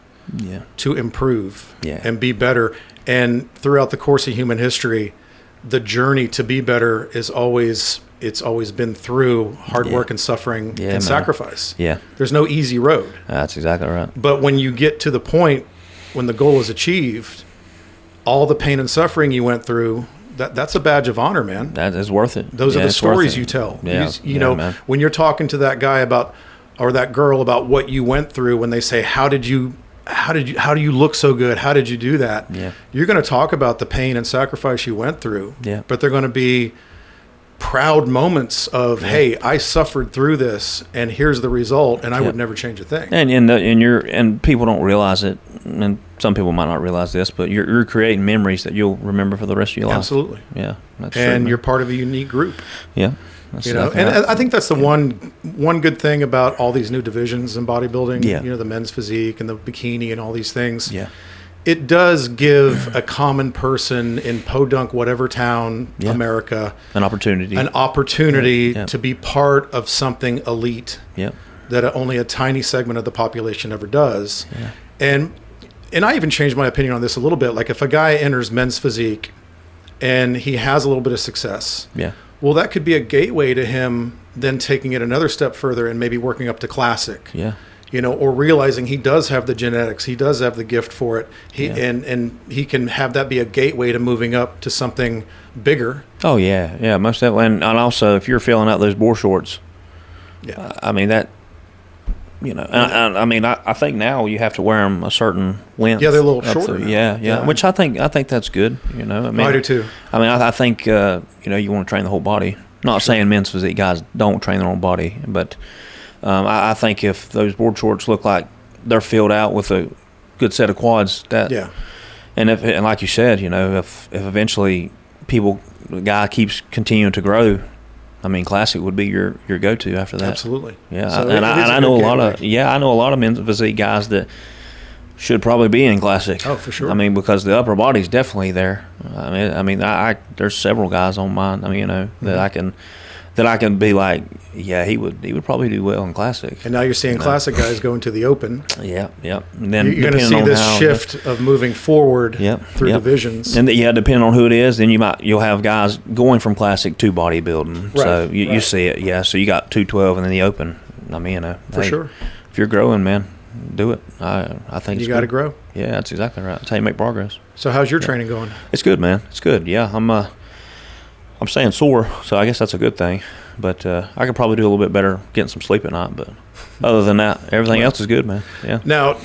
to improve Yeah. and be better. And throughout the course of human history, the journey to be better is always been through hard work and suffering and man. sacrifice. Yeah. There's no easy road. That's exactly right. But when you get to the point when the goal is achieved, all the pain and suffering you went through, that's a badge of honor, man. That is worth it. Those are the stories you tell. Yeah. You know, man. when you're talking to that guy about, or that girl about what you went through, when they say, how do you look so good? How did you do that? Yeah. You're going to talk about the pain and sacrifice you went through. Yeah. But they're going to be proud moments of, hey, I suffered through this, and here's the result, and I would never change a thing. And people don't realize it, and some people might not realize this, but you're creating memories that you'll remember for the rest of your life. Absolutely. Yeah. That's And true, you're part of a unique group. Yeah. You know, and I think that's the one good thing about all these new divisions in bodybuilding. Yeah. You know, the men's physique and the bikini and all these things. Yeah. It does give a common person in podunk, whatever town, America, an opportunity to be part of something elite that only a tiny segment of the population ever does. Yeah. And I even changed my opinion on this a little bit. Like if a guy enters men's physique and he has a little bit of success, well, that could be a gateway to him then taking it another step further and maybe working up to classic. Yeah. You know, or realizing he does have the genetics, he does have the gift for it. And he can have that be a gateway to moving up to something bigger. Oh yeah, most of that. And also, if you're filling out those bore shorts, I mean that, you know, and I mean I think now you have to wear them a certain length. Yeah, they're a little shorter. Yeah. Which I think that's good. You know, I mean, I do too. I mean, I think you know, you want to train the whole body. Not saying men's physique guys don't train their own body, but. I think if those board shorts look like they're filled out with a good set of quads, and like you said, you know, if eventually the guy keeps continuing to grow, I mean, classic would be your go-to after that. Absolutely. Yeah, so I know a lot of men's physique guys that should probably be in classic. Oh, for sure. I mean, because the upper body's definitely there. I mean, there's several guys on mine. I mean, you know, that I can be like, yeah, he would probably do well in classic. And now you're seeing classic guys go into the open. Yeah. And then you're going to see this shift of moving forward through divisions. And depending on who it is, then you'll have guys going from classic to bodybuilding. Right, so you see it, yeah. So you got 212 and then the open. I mean, you know, for sure. If you're growing, man, do it. I think you got to grow. Yeah, that's exactly right. That's how you make progress. So how's your training going? It's good, man. It's good. Yeah, I'm staying sore, so I guess that's a good thing. But I could probably do a little bit better getting some sleep at night. But other than that, everything else is good, man. Yeah. Now,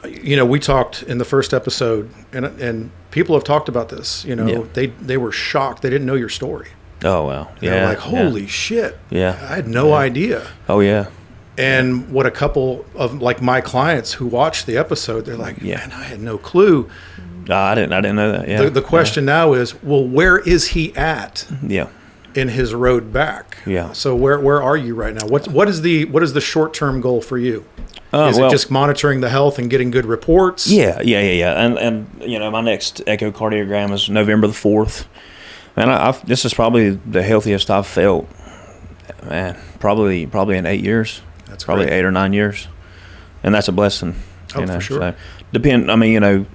you know, we talked in the first episode, and people have talked about this. You know, they were shocked. They didn't know your story. Oh, wow. They're like, holy shit. Yeah. I had no idea. Oh, yeah. And what a couple of like my clients who watched the episode, they're like, man, I had no clue. I didn't know that. Yeah. The question now is, well, where is he at? Yeah. In his road back. Yeah. So where are you right now? What is the short-term goal for you? Is it just monitoring the health and getting good reports? Yeah. And you know, my next echocardiogram is November the 4th. Man, this is probably the healthiest I've felt. Man, probably in 8 years. That's probably great. 8 or 9 years, and that's a blessing. Oh, you know? For sure. So, I mean, you know,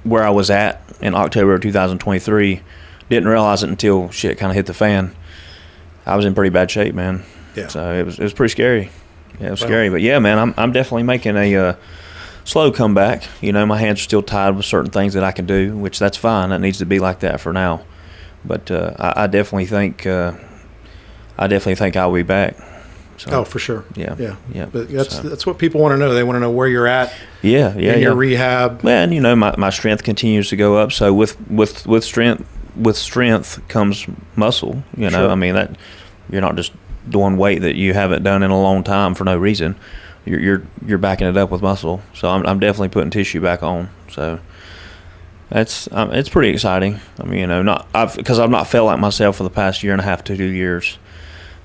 where I was at in October of 2023, didn't realize it until shit kind of hit the fan. I was in pretty bad shape, man. Yeah. So it was pretty scary. Yeah, it was scary, but yeah, man, I'm definitely making a slow comeback. You know, my hands are still tied with certain things that I can do, which that's fine. That needs to be like that for now. But I definitely think I'll be back. So, oh, for sure. Yeah. But that's what people want to know. They want to know where you're at. Yeah. In your rehab. Well, and you know, my strength continues to go up. So with strength comes muscle. You know, I mean that you're not just doing weight that you haven't done in a long time for no reason. You're backing it up with muscle. So I'm definitely putting tissue back on. So it's pretty exciting. I mean, you know, because I've not felt like myself for the past year and a half to 2 years.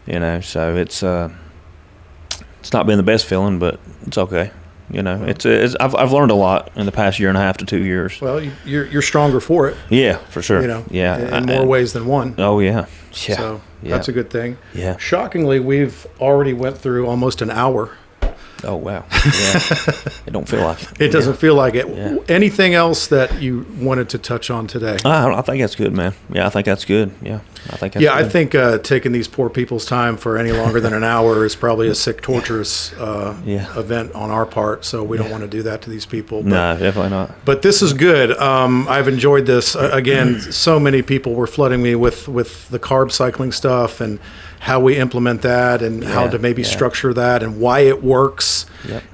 You know, so it's not been the best feeling, but it's okay. You know, I've learned a lot in the past year and a half to 2 years. Well, you're stronger for it. Yeah, for sure. You know, yeah, in more ways than one. Oh yeah. So that's a good thing. Yeah. Shockingly, we've already went through almost an hour Oh, wow. Yeah. It don't feel like it. It doesn't feel like it. Yeah. Anything else that you wanted to touch on today? I think that's good, man. Yeah, I think that's good. Yeah, I think that's Yeah, good. I think taking these poor people's time for any longer than an hour is probably a sick, torturous event on our part. So we don't want to do that to these people. But, no, definitely not. But this is good. I've enjoyed this. Again, so many people were flooding me with the carb cycling stuff and how we implement that and how to maybe structure that and why it works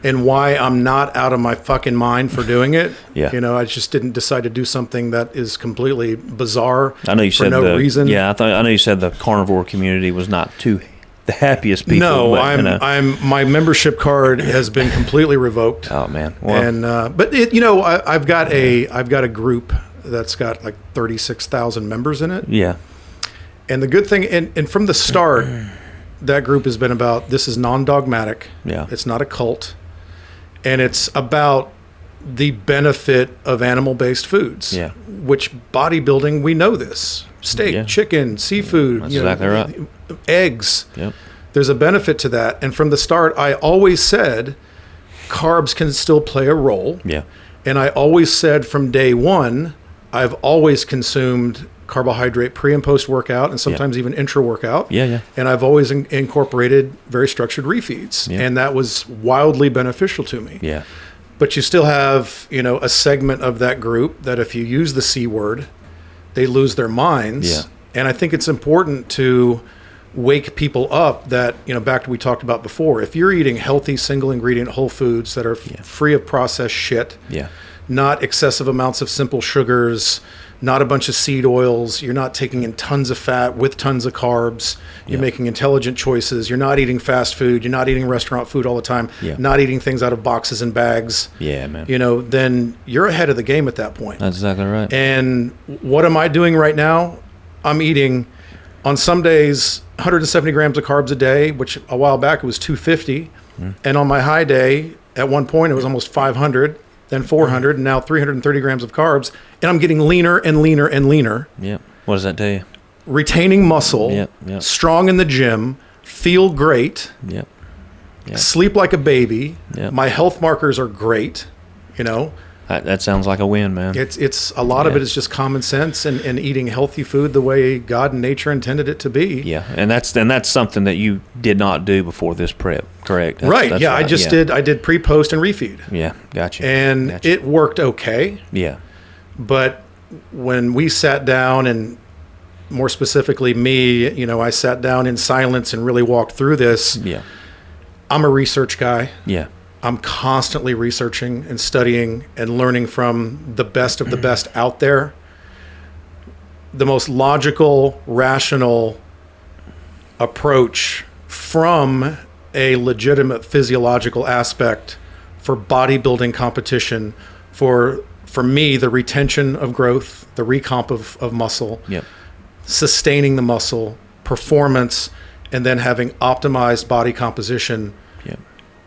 and why I'm not out of my fucking mind for doing it. Yeah. You know, I just didn't decide to do something that is completely bizarre I know you for said no reason. Yeah, I know you said the carnivore community was not too the happiest people. No, but, my membership card has been completely revoked. Oh man. Well, And but it, you know, I've got a group that's got like 36,000 members in it. yeah. And the good thing, and from the start, that group has been about, this is non-dogmatic. Yeah. It's not a cult. And it's about the benefit of animal-based foods. Yeah. Which bodybuilding, we know this. Steak, chicken, seafood, That's exactly right. eggs. Yep. There's a benefit to that. And from the start, I always said carbs can still play a role. Yeah. And I always said from day one, I've always consumed carbohydrate pre and post workout and sometimes even intra workout. Yeah, yeah. And I've always incorporated very structured refeeds. Yeah. And that was wildly beneficial to me. Yeah. But you still have, you know, a segment of that group that if you use the C word, they lose their minds. Yeah. And I think it's important to wake people up that, you know, back to we talked about before, if you're eating healthy single ingredient whole foods that are free of processed shit, not excessive amounts of simple sugars, not a bunch of seed oils, you're not taking in tons of fat with tons of carbs, you're making intelligent choices, you're not eating fast food, you're not eating restaurant food all the time, not eating things out of boxes and bags, man. you know, then you're ahead of the game at that point. That's exactly right. And what am I doing right now? I'm eating on some days 170 grams of carbs a day, which a while back it was 250. And on my high day, at one point it was almost 500, then 400, and now 330 grams of carbs. And I'm getting leaner and leaner and leaner. Yep. What does that tell you? Retaining muscle, Yep. strong in the gym, feel great, Yep. sleep like a baby. Yep. My health markers are great, you know. That sounds like a win, man. It's a lot of it is just common sense and eating healthy food the way God and nature intended it to be. Yeah, and that's something that you did not do before this prep, correct? Right. That's I just did. I did pre, post, and refeed. Yeah, gotcha. And it worked okay. Yeah. But when we sat down, and more specifically me, you know, I sat down in silence and really walked through this. Yeah. I'm a research guy. Yeah. I'm constantly researching and studying and learning from the best of the best out there. The most logical, rational approach from a legitimate physiological aspect for bodybuilding competition, for me, the retention of growth, the recomp of muscle, sustaining the muscle, performance, and then having optimized body composition.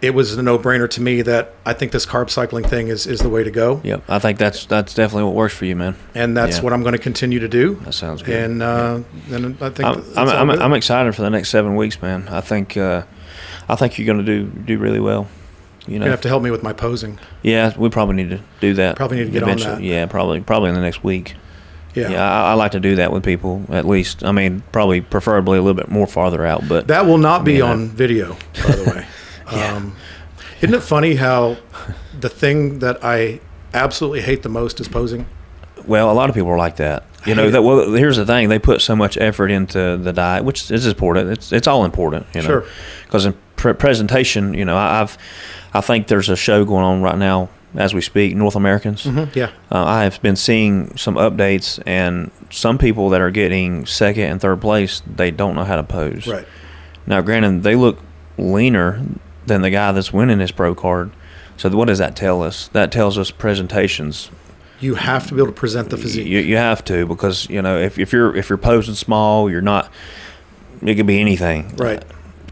It was a no-brainer to me that I think this carb cycling thing is the way to go. Yep, I think that's definitely what works for you, man. And that's what I'm going to continue to do. That sounds good. And then I think I'm excited for the next 7 weeks, man. I think you're going to do really well. You know, you're going to have to help me with my posing. Yeah, we probably need to do that. Probably need to get eventually. on that. Yeah, probably in the next week. Yeah, I like to do that with people, at least. I mean, probably preferably a little bit more farther out, but that will not be on video, by the way. Isn't it funny how the thing that I absolutely hate the most is posing? Well, a lot of people are like that. You know, well, here's the thing: they put so much effort into the diet, which is important. It's all important, you know. Sure. Because in presentation, you know, I think there's a show going on right now as we speak, North Americans. Mm-hmm. Yeah. I have been seeing some updates, and some people that are getting second and third place, they don't know how to pose. Right. Now, granted, they look leaner than the guy that's winning his pro card. So what does that tell us? That tells us presentations. You have to be able to present the physique. You have to, because you know if you're posing small, you're not. It could be anything. Right.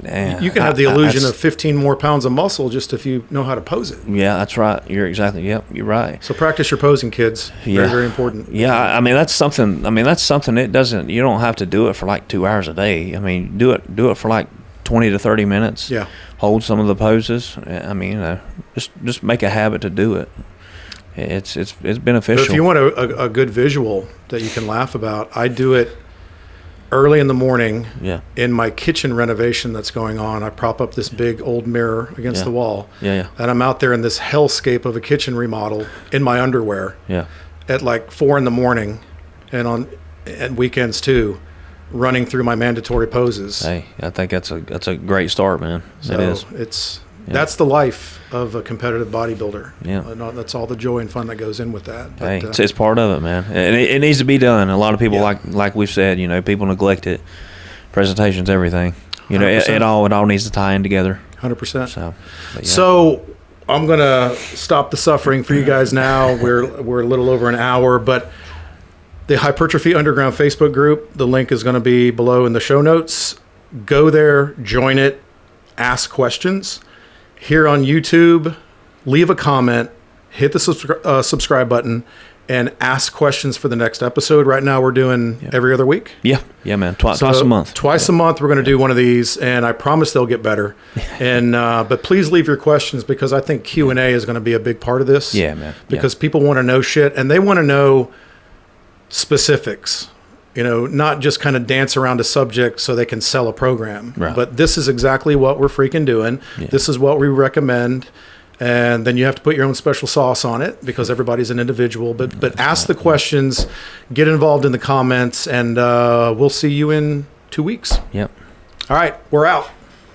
You can have the illusion of 15 more pounds of muscle just if you know how to pose it. Yeah, that's right. You're exactly. Yep, you're right. So practice your posing, kids. Very, very important. Yeah, I mean that's something. It doesn't. You don't have to do it for like 2 hours a day. I mean, do it for like 20 to 30 minutes. Yeah. hold some of the poses. I mean, just make a habit to do it. It's beneficial. But if you want a good visual that you can laugh about, I do it early in the morning. Yeah. In my kitchen renovation that's going on. I prop up this big old mirror against the wall. Yeah. And I'm out there in this hellscape of a kitchen remodel in my underwear. Yeah. At like 4 a.m. and at weekends too, running through my mandatory poses. Hey, I think that's a great start, man. So it is. That's the life of a competitive bodybuilder. Yeah. That's all the joy and fun that goes in with that. But, it's part of it, man. And it needs to be done. A lot of people, Yeah. like we've said, people neglect it. Presentations, everything. It all needs to tie in together. 100%. So, So I'm going to stop the suffering for you guys now. We're a little over an hour, but the Hypertrophy Underground Facebook group, the link is going to be below in the show notes. Go there, join it, ask questions. Here on YouTube, leave a comment, hit the subscribe button, and ask questions for the next episode. Right now we're doing every other week. Yeah, man. Twice a month. Twice a month we're going to do one of these, and I promise they'll get better. And but please leave your questions, because I think Q&A is going to be a big part of this. Yeah, man. Because people want to know shit, and they want to know specifics. Not just kind of dance around a subject so they can sell a program. Right. But this is exactly what we're freaking doing. Yeah. This is what we recommend. And then you have to put your own special sauce on it, because everybody's an individual. But ask the questions, get involved in the comments, and we'll see you in 2 weeks. Yep. All right, we're out.